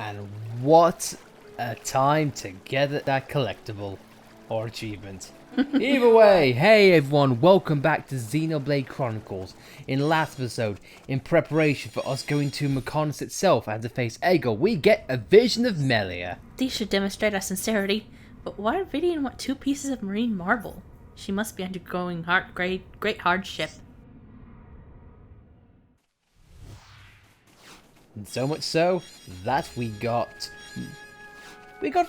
And what a time to get that collectible or achievement. Either way, hey everyone, welcome back to Xenoblade Chronicles. In last episode, in preparation for us going to Mechonis itself and to face Ego, we get a vision of Melia. These should demonstrate our sincerity, but why did Vidian want 2 pieces of marine marble? She must be undergoing great hardship. And so much so that we got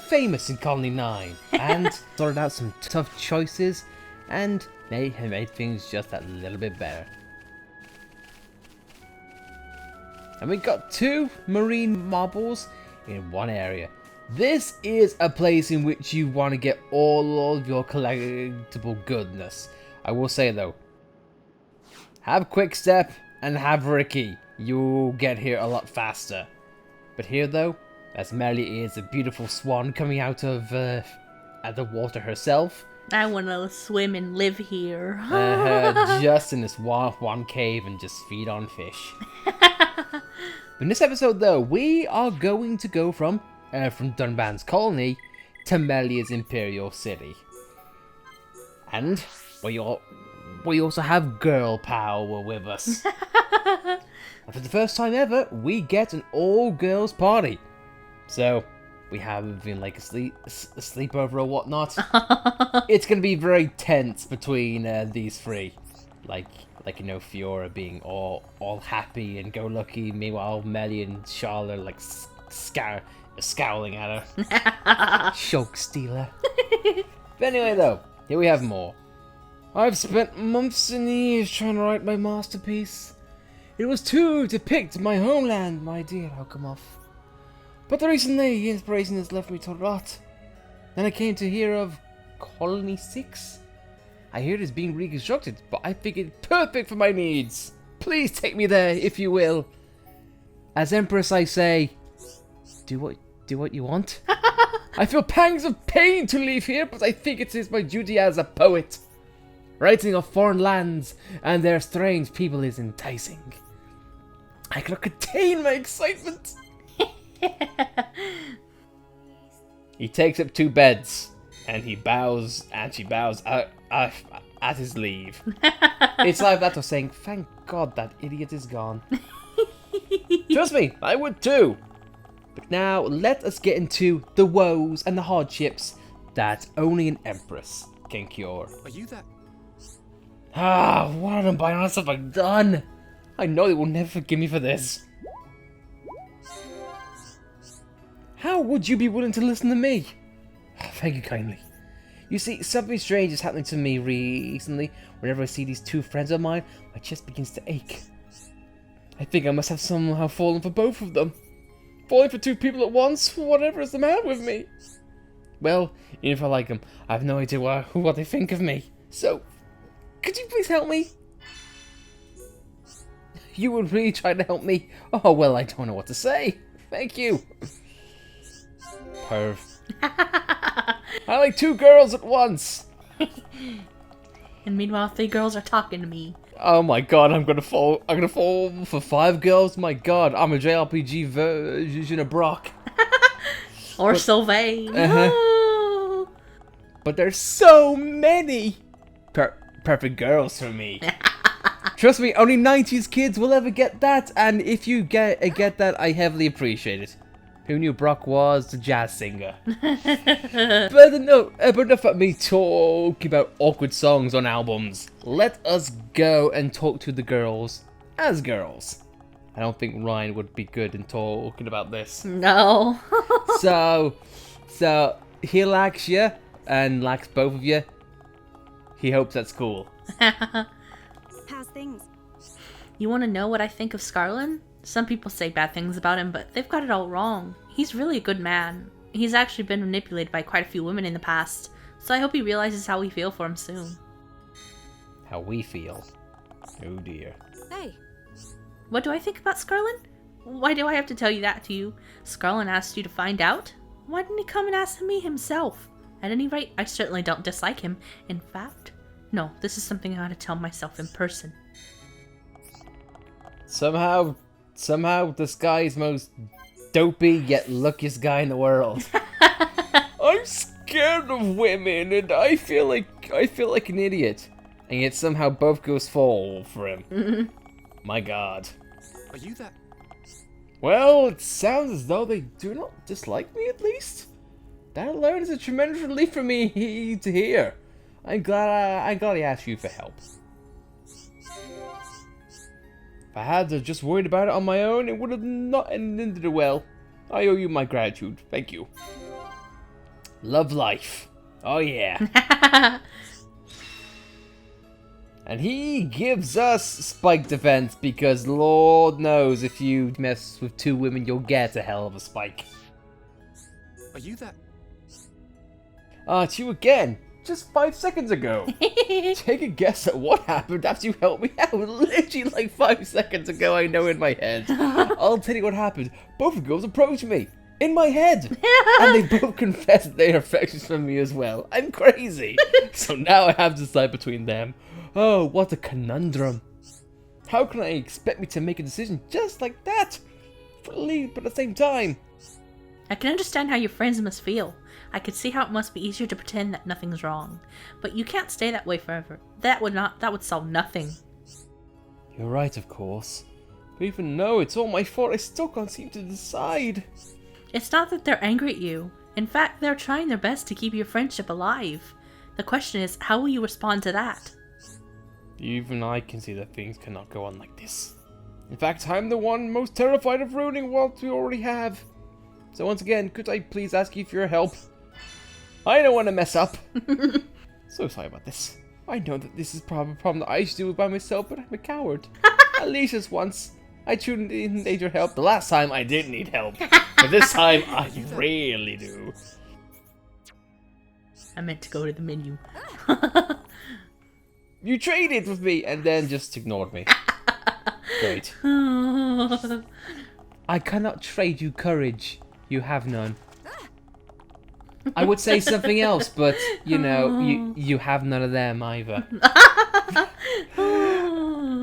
famous in Colony 9 and sorted out some tough choices and made things just that little bit better. And we got 2 marine marbles in one area. This is a place in which you want to get all of your collectible goodness. I will say though, have Quickstep and have Ricky. You'll get here a lot faster. But here though, as Melia is a beautiful swan coming out of the water herself. I want to swim and live here. Just in this one cave and just feed on fish. In this episode though, we are going to go from Dunban's colony to Melia's Imperial City. And we also have girl power with us. And for the first time ever, we get an all-girls party. So, we have been like a sleepover or whatnot. It's going to be very tense between these 3. Like you know, Fiora being all happy and go lucky. Meanwhile, Melia and Charlotte are like scowling at her. Shulk stealer. But anyway though, here we have more. I've spent months and years trying to write my masterpiece. It was to depict my homeland, my dear Alcamoth. But recently, the inspiration has left me to rot. Then I came to hear of Colony 6. I hear it is being reconstructed, but I think it's perfect for my needs. Please take me there, if you will. As Empress, I say, do what you want. I feel pangs of pain to leave here, but I think it is my duty as a poet. Writing of foreign lands and their strange people is enticing. I cannot contain my excitement. He takes up 2 beds, and he bows, and she bows at his leave. It's like that of saying, thank God that idiot is gone. Trust me, I would too. But now, let us get into the woes and the hardships that only an Empress can cure. Are you that? What unbiased have I done? I know they will never forgive me for this. How would you be willing to listen to me? Thank you kindly. You see, something strange is happening to me recently. Whenever I see these 2 friends of mine, my chest begins to ache. I think I must have somehow fallen for both of them. Falling for 2 people at once? Whatever is the matter with me? Well, even if I like them, I have no idea what they think of me. So, could you please help me? You would really try to help me? Oh, well, I don't know what to say. Thank you. Perv. I like 2 girls at once. And meanwhile, 3 girls are talking to me. Oh my god, I'm gonna fall for 5 girls? My god, I'm a JRPG version of Brock. Or Sylvain. But there's so many perfect girls for me. Trust me, only 90s kids will ever get that, and if you get that, I heavily appreciate it. Who knew Brock was the jazz singer? But enough of me talking about awkward songs on albums. Let us go and talk to the girls as girls. I don't think Ryan would be good in talking about this. No. So he likes you and likes both of you. He hopes that's cool. How's things? You want to know what I think of Scarlin? Some people say bad things about him, but they've got it all wrong. He's really a good man. He's actually been manipulated by quite a few women in the past, so I hope he realizes how we feel for him soon. How we feel? Oh dear. Hey. What do I think about Scarlin? Why do I have to tell you that to you? Scarlin asked you to find out? Why didn't he come and ask me himself? At any rate, I certainly don't dislike him. In fact, no, this is something I ought to tell myself in person. Somehow this guy's most dopey yet luckiest guy in the world. I'm scared of women, and I feel like an idiot. And yet somehow both girls fall for him. My god. Are you that? Well, it sounds as though they do not dislike me, at least. That alone is a tremendous relief for me to hear. I'm glad I asked you for help. If I had to just worried about it on my own, it would have not ended well. I owe you my gratitude. Thank you. Love life. Oh yeah. And he gives us spike defense because Lord knows if you mess with two women, you'll get a hell of a spike. Are you that? It's you again. Just 5 seconds ago. Take a guess at what happened after you helped me out. Literally like 5 seconds ago, I know in my head. I'll tell you what happened. Both of the girls approached me. In my head. And they both confessed that they are affections for me as well. I'm crazy. So now I have to decide between them. Oh, what a conundrum. How can I expect me to make a decision just like that? Fully, but at the same time. I can understand how your friends must feel. I could see how it must be easier to pretend that nothing's wrong. But you can't stay that way forever. That would solve nothing. You're right, of course. But even though it's all my fault, I still can't seem to decide. It's not that they're angry at you. In fact, they're trying their best to keep your friendship alive. The question is, how will you respond to that? Even I can see that things cannot go on like this. In fact, I'm the one most terrified of ruining what we already have. So once again, could I please ask you for your help? I don't want to mess up. So sorry about this. I know that this is probably a problem that I should deal with by myself, but I'm a coward. At least just once. I truly need your help. The last time I did need help. But this time, I really do. I meant to go to the menu. You traded with me and then just ignored me. Great. I cannot trade you courage. You have none. I would say something else, but, you know, you have none of them either.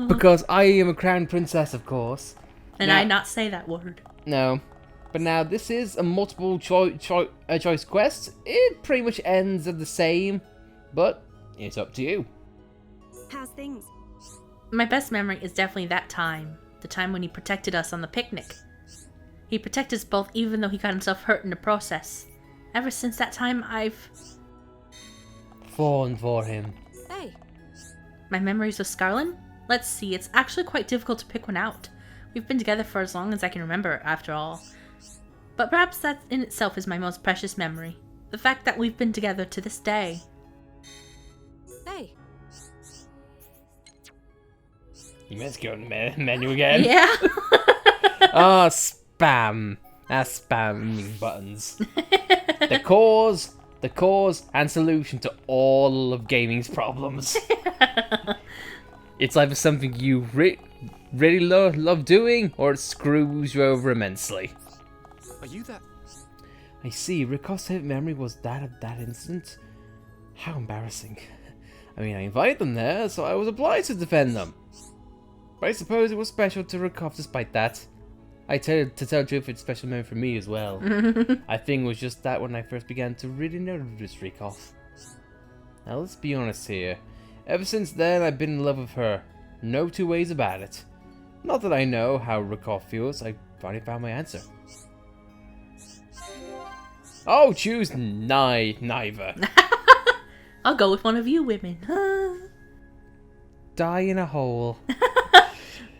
Because I am a crown princess, of course. And now, I not say that word. No. But now, this is a multiple choice quest. It pretty much ends the same, but it's up to you. How's things? My best memory is definitely that time. The time when he protected us on the picnic. He protected us both even though he got himself hurt in the process. Ever since that time, I've fallen for him. Hey. My memories of Scarlin? Let's see, it's actually quite difficult to pick one out. We've been together for as long as I can remember, after all. But perhaps that in itself is my most precious memory. The fact that we've been together to this day. Hey. You must go in the menu again. Yeah. Ah, spam. That's spamming buttons. The cause and solution to all of gaming's problems. It's either something you really love doing, or it screws you over immensely. Are you that? I see. Rick's memory was that of that incident. How embarrassing. I mean, I invited them there, so I was obliged to defend them. But I suppose it was special to Rickov despite that. To tell the truth, it's a special moment for me as well. I think it was just that when I first began to really notice Rickov. Now let's be honest here. Ever since then, I've been in love with her. No two ways about it. Not that I know how Rickov feels, I finally found my answer. Oh, choose neither. I'll go with one of you women. Die in a hole.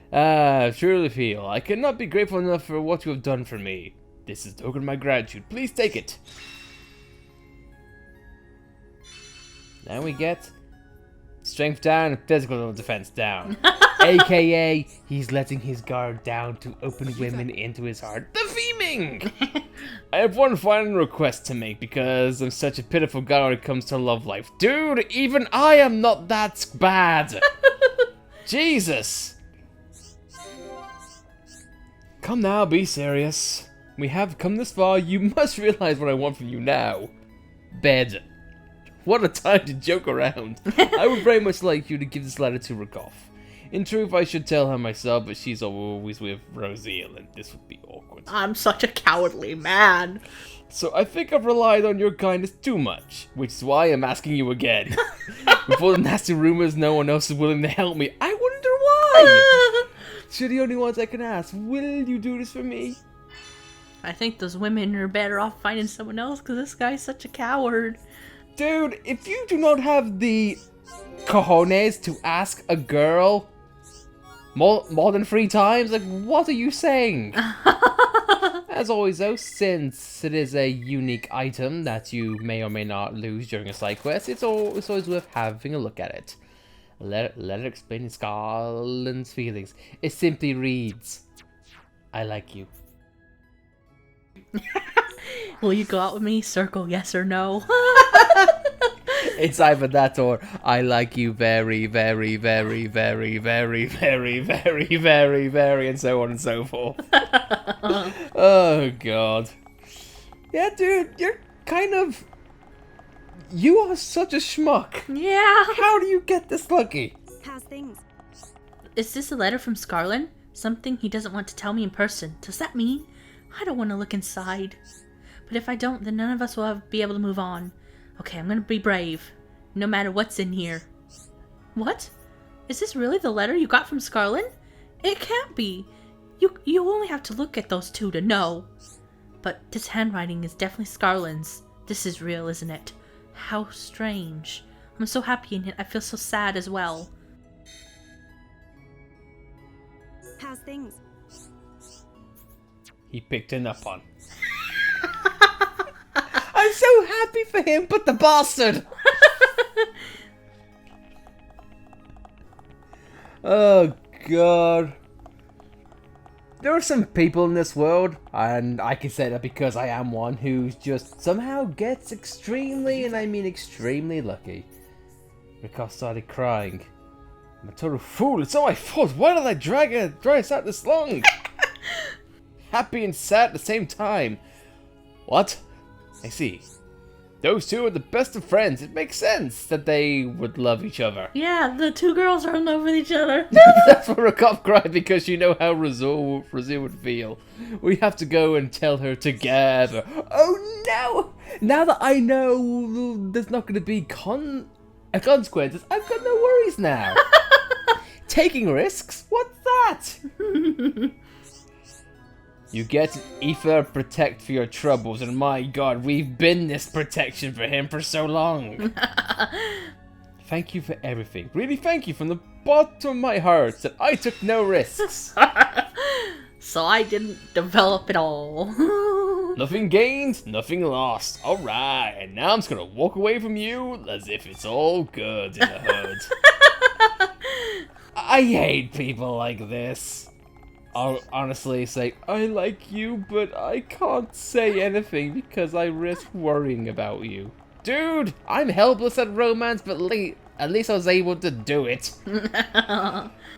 Truly feel I cannot be grateful enough for what you have done for me. This is a token of my gratitude. Please take it. Now we get strength down and physical defense down. AKA, he's letting his guard down to open women into his heart. The theming! I have one final request to make because I'm such a pitiful guy when it comes to love life. Dude, even I am not that bad. Jesus. Come now, be serious. We have come this far, you must realize what I want from you now. Bed. What a time to joke around. I would very much like you to give this letter to Rickov. In truth, I should tell her myself, but she's always with Rosiel, and this would be awkward. I'm such a cowardly man. So I think I've relied on your kindness too much, which is why I'm asking you again. With all the nasty rumors, no one else is willing to help me. I wonder why! You're the only ones I can ask. Will you do this for me? I think those women are better off finding someone else because this guy's such a coward. Dude, if you do not have the cojones to ask a girl more than 3 times, like, what are you saying? As always though, since it is a unique item that you may or may not lose during a side quest, it's always worth having a look at it. Let it explain Scarlet's feelings. It simply reads, I like you. Will you go out with me? Circle yes or no. It's either that or I like you very, very, very, very, very, very, very, very, very, and so on and so forth. Oh, God. Yeah, dude, you're kind of... You are such a schmuck. Yeah. How do you get this lucky? How's things? Is this a letter from Scarlin? Something he doesn't want to tell me in person. Does that mean? I don't want to look inside. But if I don't, then none of us will be able to move on. Okay, I'm gonna be brave. No matter what's in here. What? Is this really the letter you got from Scarlin? It can't be. You only have to look at those 2 to know. But this handwriting is definitely Scarlin's. This is real, isn't it? How strange. I'm so happy and yet I feel so sad as well. How's things? He picked it up on. I'm so happy for him, but the bastard! Oh, God. There are some people in this world, and I can say that because I am one, who just somehow gets extremely, and I mean extremely lucky. Rick started crying. I'm a total fool, it's all my fault. Why did I drag us out this long? Happy and sad at the same time. What? I see. Those 2 are the best of friends. It makes sense that they would love each other. Yeah, the 2 girls are in love with each other. That's where Rakov cried because you know how Razul would feel. We have to go and tell her together. Oh no! Now that I know there's not going to be consequences, I've got no worries now. Taking risks? What's that? You get Ether Protect for your troubles, and my god, we've been this protection for him for so long. Thank you for everything. Really thank you from the bottom of my heart that I took no risks. So I didn't develop it all. Nothing gained, nothing lost. Alright, and now I'm just gonna walk away from you as if it's all good in the hood. I hate people like this. I'll honestly say, I like you, but I can't say anything because I risk worrying about you. Dude, I'm helpless at romance, but at least I was able to do it.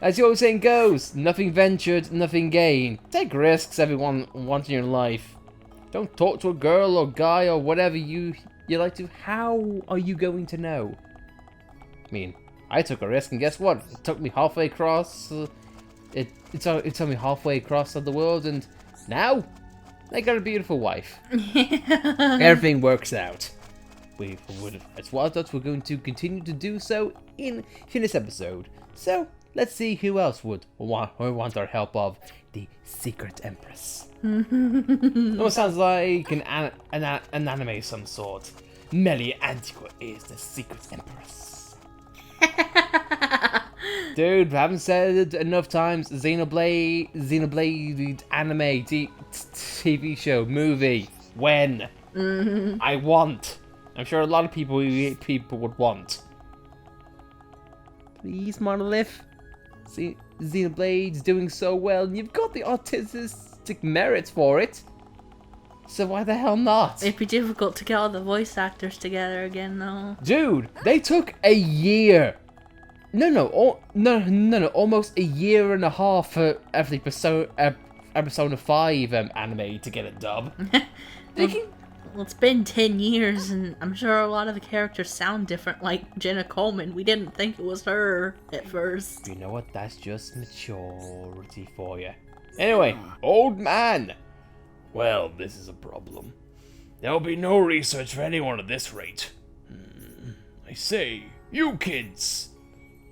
As the old saying goes, nothing ventured, nothing gained. Take risks, everyone wants in your life. Don't talk to a girl or guy or whatever you like to. How are you going to know? I mean, I took a risk, and guess what? It took me halfway across... It took me halfway across the world, and now I got a beautiful wife. Everything works out. As well as we're going to continue to do so in this episode. So let's see who else would want our help of the Secret Empress. It sounds like an anime of some sort. Melia Antigua is the Secret Empress. Dude, I haven't said it enough times. Xenoblade anime, TV show, movie. When? I want. I'm sure a lot of people would want. Please, Monolith. See, Xenoblade's doing so well, and you've got the artistic merits for it. So why the hell not? It'd be difficult to get all the voice actors together again, though. Dude, they took a year. No, almost a year and a half for every Persona 5 anime to get a dub. Well, it's been 10 years, and I'm sure a lot of the characters sound different, like Jenna Coleman. We didn't think it was her at first. You know what? That's just maturity for you. Anyway, old man. Well, this is a problem. There'll be no research for anyone at this rate. I say, you kids.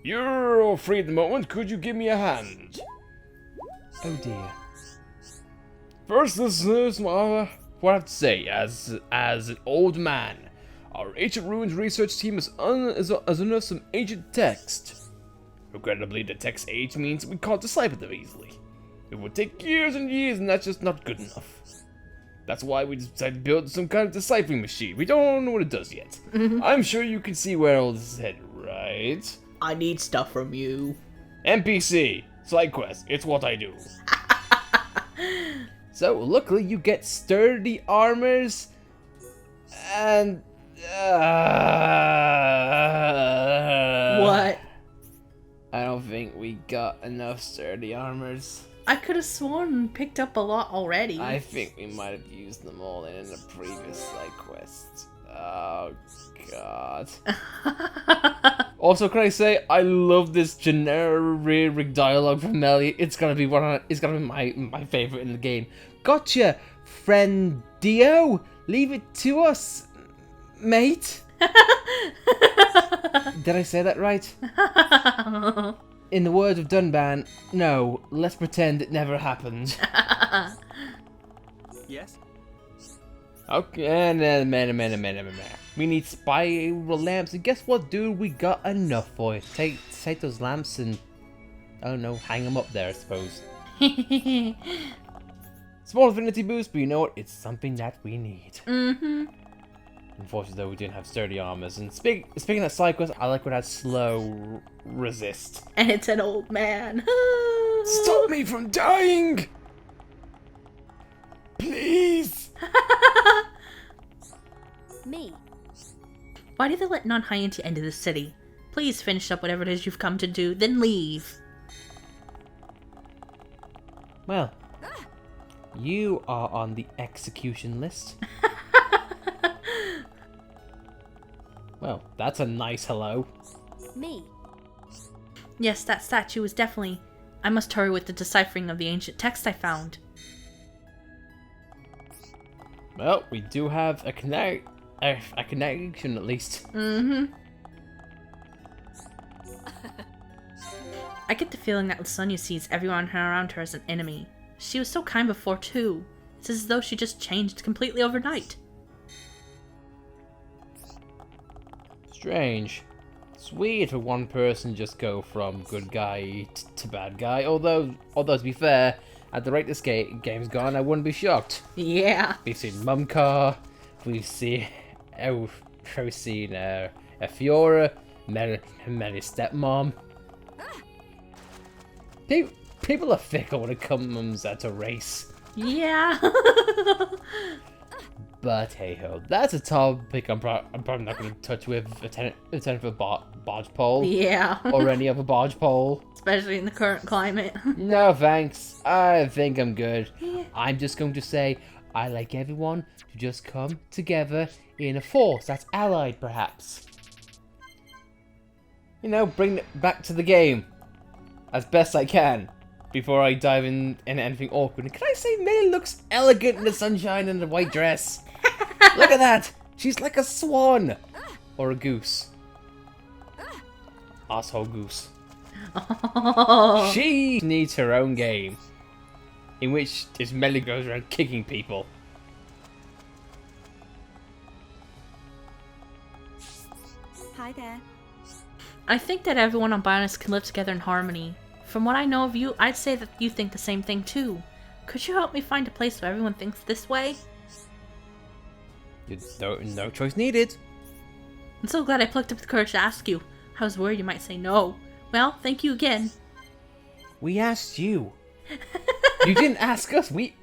You're all free at the moment. Could you give me a hand? Oh dear. First, this is what I have to say. As an old man, our ancient ruins research team has unearthed some ancient text. Regrettably, the text age means we can't decipher them easily. It would take years and years, and that's just not good enough. That's why we decided to build some kind of deciphering machine. We don't know what it does yet. I'm sure you can see where all this is headed, right? I need stuff from you. NPC, side quest, it's what I do. So, luckily you get sturdy armors, and... What? I don't think we got enough sturdy armors. I could have sworn we picked up a lot already. I think we might have used them all in the previous side quest. Oh, God. Also, can I say, I love this generic dialogue from Melly. It's gonna be my favorite in the game. Gotcha, friend Dio. Leave it to us, mate. Did I say that right? In the words of Dunban, no, let's pretend it never happened. Yes? Okay, and man. We need spiral lamps, and guess what, dude? We got enough for you. Take those lamps and, I don't know, hang them up there, I suppose. Small affinity boost, but you know what? It's something that we need. Unfortunately, though, we didn't have sturdy armors. And speaking of side quests, I like when I slow resist. And it's an old man. Stop me from dying! Please! Me. Why did they let non-High Entia into the city? Please finish up whatever it is you've come to do, then leave. Well, you are on the execution list. Well, that's a nice hello. Me. Yes, that statue is definitely... I must hurry with the deciphering of the ancient text I found. Well, we do have a connection at least. I get the feeling that Sonia sees everyone around her as an enemy. She was so kind before too. It's as though she just changed completely overnight. Strange. It's weird for one person just go from good guy to bad guy. Although to be fair, at the rate this game's gone, I wouldn't be shocked. Yeah. We've seen Mumcar, we've seen Fiora, Melly's stepmom. People are fickle when it comes to race. Yeah. But hey ho, that's a topic I'm probably not going to touch with a 10 for barge pole. Yeah. Or any other barge pole. Especially in the current climate. No thanks, I think I'm good. Yeah. I'm just going to say, I like everyone to just come together in a force that's allied perhaps. You know, bring it back to the game. As best I can. Before I dive in anything awkward. And can I say Millie looks elegant in the sunshine and the white dress? Look at that! She's like a swan! Or a goose. Asshole goose. Oh. She needs her own game. In which Melly goes around kicking people. Hi there. I think that everyone on Bionis can live together in harmony. From what I know of you, I'd say that you think the same thing too. Could you help me find a place where everyone thinks this way? No choice needed. I'm so glad I plucked up the courage to ask you. I was worried you might say no. Well, thank you again. We asked you. You didn't ask us. We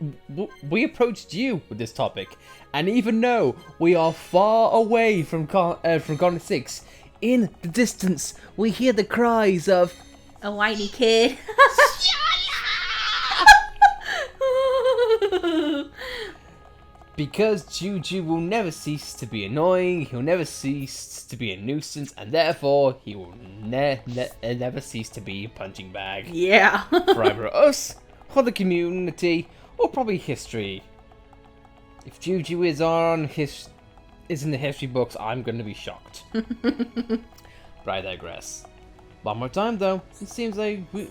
approached you with this topic, and even though we are far away from Gone 6, in the distance we hear the cries of A whitey kid. Because Juju will never cease to be annoying, he'll never cease to be a nuisance, and therefore he will never cease to be a punching bag. Yeah. For either us, or the community, or probably history. If Juju is in the history books, I'm going to be shocked. But I digress. One more time though, it seems like we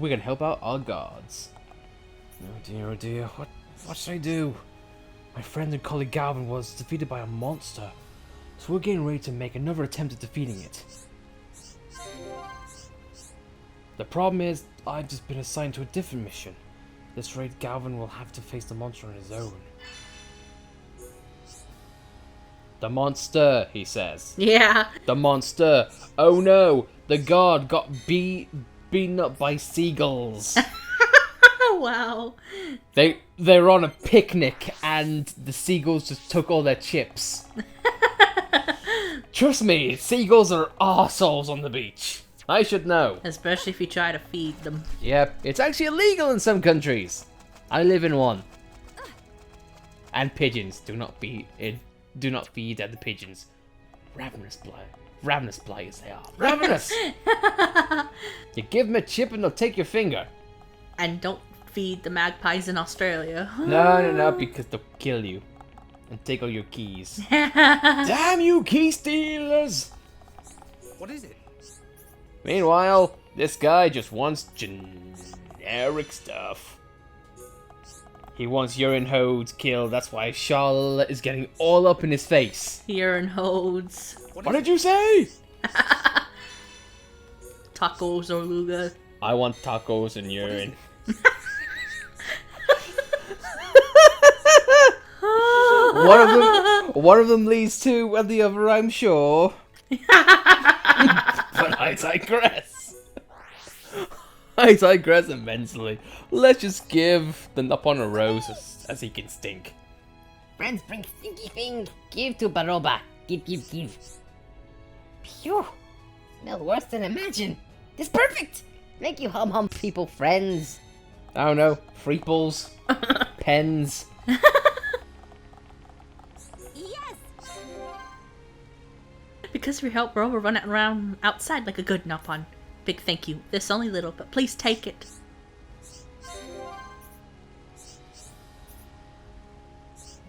can help out our gods. Oh dear, what should I do? My friend and colleague Galvin was defeated by a monster, so we're getting ready to make another attempt at defeating it. The problem is, I've just been assigned to a different mission. This rate, Galvin will have to face the monster on his own. The monster, he says. Yeah. The monster. Oh no, the god got beaten up by seagulls. Wow. They're on a picnic and the seagulls just took all their chips. Trust me, seagulls are arseholes on the beach. I should know. Especially if you try to feed them. Yep, it's actually illegal in some countries. I live in one. And pigeons, do not feed at the pigeons. Ravenous blighters they are. Ravenous! You give them a chip and they'll take your finger. And don't feed the magpies in Australia. No, because they'll kill you. And take all your keys. Damn you, key stealers! What is it? Meanwhile, this guy just wants generic stuff. He wants urine hodes killed, that's why Charlotte is getting all up in his face. Urine hodes. What did you say? Tacos or luga. I want tacos and urine. One of them leads to the other, I'm sure. But I digress immensely. Let's just give the nut on a rose as he can stink. Friends bring stinky things. Give to Baroba. Give. Phew. Smell worse than imagine. This perfect. Make you hum people friends. I don't know, freeples, pens. Yes! Because of your help, bro, we're running around outside like a good Nupon. Big thank you. This only little, but please take it.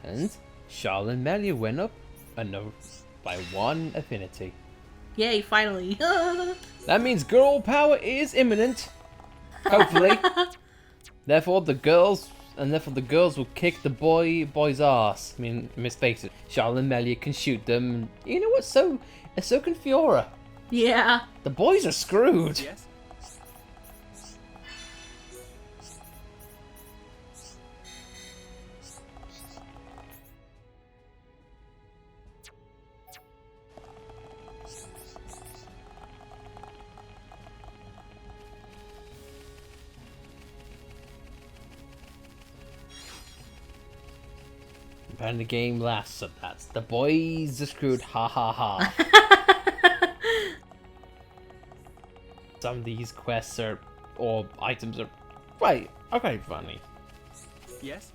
And Charlotte and Melia went up by 1 affinity. Yay, finally. That means girl power is imminent. Hopefully. Therefore the girls will kick the boy's ass. I mean, let's face it, Charlotte and Melia can shoot them. You know what? So can Fiora. Yeah. The boys are screwed. Yes? And the game lasts, so that's the boys are screwed. Ha ha ha. Some of these quests or items are quite funny. Yes?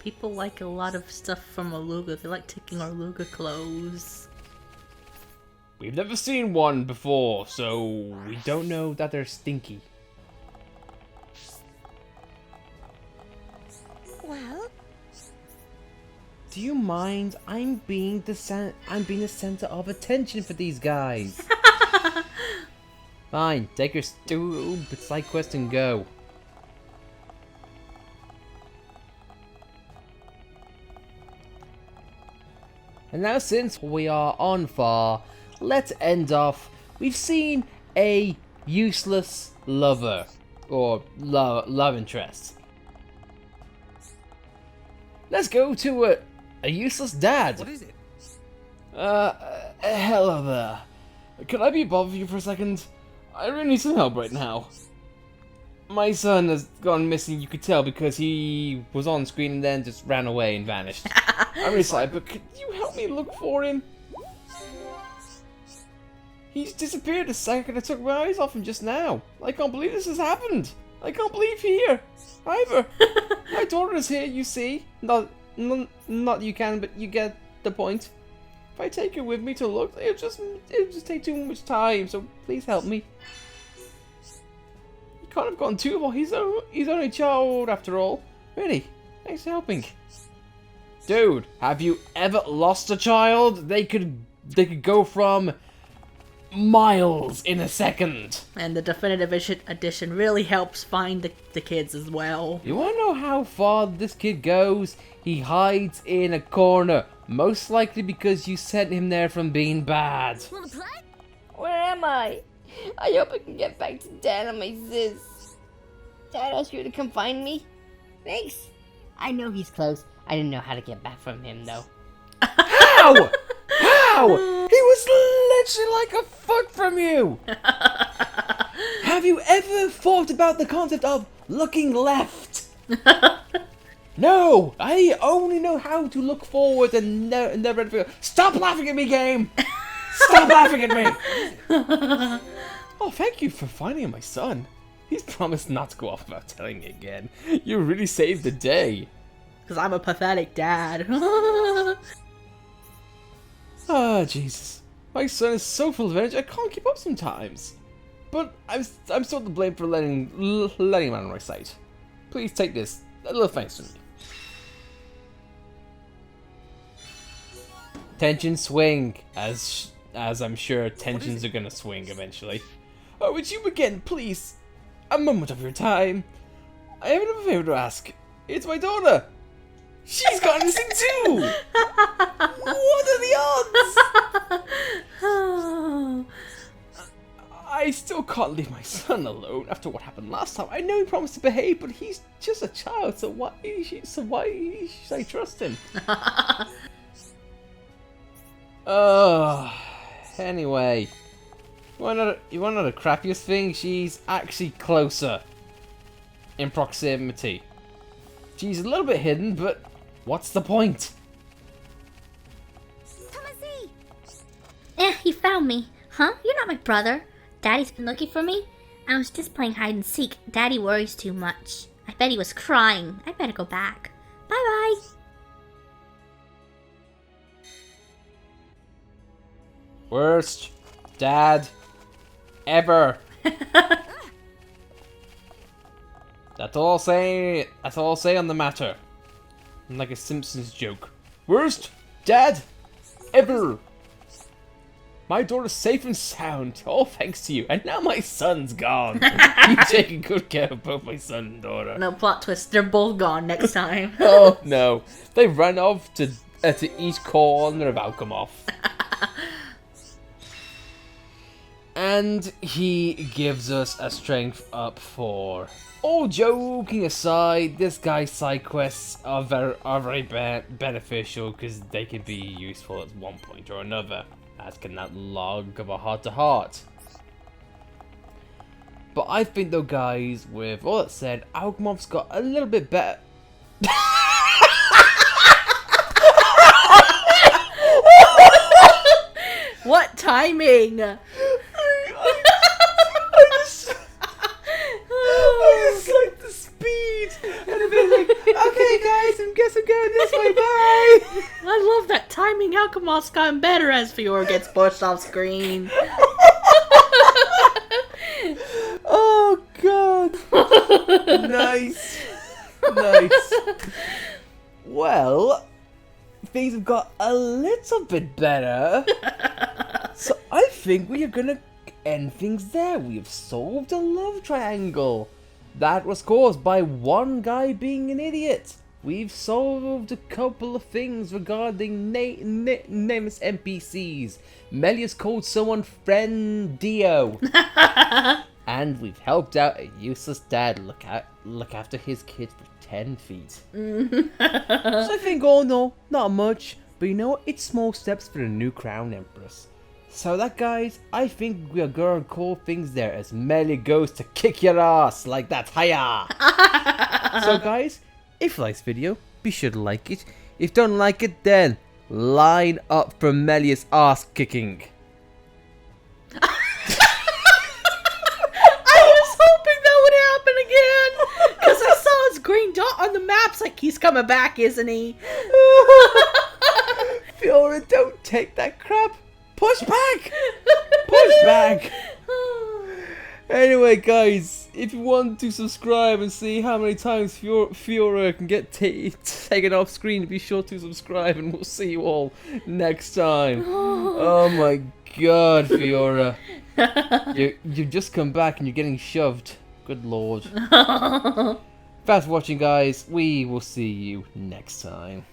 People like a lot of stuff from Aluga. They like taking Aluga clothes. We've never seen one before, so we don't know that they're stinky. Well, Do you mind? I'm being the center of attention for these guys. Fine, take your stupid side quest and go. And now, since we are on far, let's end off. We've seen a useless lover or love interest. Let's go to a useless dad. What is it? Hello there. Could I be bothered with you for a second? I really need some help right now. My son has gone missing, you could tell, because he was on screen and then just ran away and vanished. I'm really sorry, but could you help me look for him? He's disappeared the second I took my eyes off him just now. I can't believe this has happened. I can't believe here either. My daughter is here, you see. Not you can, but you get the point. If I take her with me to look, it'll just take too much time. So please help me. He can't have gone too far. He's only a child after all. Really, thanks for helping. Dude, have you ever lost a child? They could go from miles in a second. And the Definitive Edition really helps find the kids as well. You wanna know how far this kid goes? He hides in a corner, most likely because you sent him there from being bad. Where am I? I hope I can get back to Dad and my sis. Dad asked you to come find me? Thanks. I know he's close. I didn't know how to get back from him, though. How? How? He was literally like a foot from you! Have you ever thought about the concept of looking left? No! I only know how to look forward and never... Stop laughing at me, game! Stop laughing at me! Oh, thank you for finding my son. He's promised not to go off about telling me again. You really saved the day. Because I'm a pathetic dad. Ah, Jesus. My son is so full of energy, I can't keep up sometimes. But I'm still to blame for letting him out of my sight. Please take this. A little thanks from me. Tension swing, as I'm sure tensions are gonna swing eventually. Oh, would you again, please? A moment of your time. I have another favor to ask. It's my daughter. She's gone missing too! What are the odds? I still can't leave my son alone after what happened last time. I know he promised to behave, but he's just a child, so why should I trust him? Anyway. You wanna know the crappiest thing? She's actually closer in proximity. She's a little bit hidden, but what's the point? You found me. Huh? You're not my brother. Daddy's been looking for me? I was just playing hide and seek. Daddy worries too much. I bet he was crying. I better go back. Bye-bye. Worst dad ever. That's all I'll say on the matter. Like a Simpsons joke. Worst dad ever. My daughter's safe and sound, all thanks to you. And now my son's gone. You taking good care of both my son and daughter. No plot twist, they're both gone next time. Oh no, they run off to each corner of Alcamoth. And he gives us a strength up 4. All joking aside, this guy's side quests are very beneficial because they can be useful at one point or another, as can that log of a heart-to-heart. But I think though, guys, with all that said, Alcamoth's got a little bit better. What timing? I just like the speed. And a bit like, okay guys, I guess I'm going this way, bye. I love that timing. Alcamoth's gotten better as Fiora gets pushed off screen. Oh god. Nice. Nice. Well, things have got a little bit better. So I think we are gonna end things there. We have solved a love triangle that was caused by one guy being an idiot. We've solved a couple of things regarding nameless NPCs. Melius called someone friend Dio. And we've helped out a useless dad look after his kids for 10 feet. So I think all in all, not much, but you know what? It's small steps for the new Crown Empress. So that, guys, I think we are gonna call things there as Melee goes to kick your ass like that. Hiya! So guys, if you like this video, be sure to like it. If you don't like it, then line up for Melius ass kicking. I was hoping that would happen again. Because I saw his green dot on the maps. Like, he's coming back, isn't he? Fiora, don't take that crap. Push back. Push back. Anyway, guys, if you want to subscribe and see how many times Fiora can get taken off screen, be sure to subscribe, and we'll see you all next time. Oh my god, Fiora. You've just come back and you're getting shoved. Good lord. Thanks for watching, guys. We will see you next time.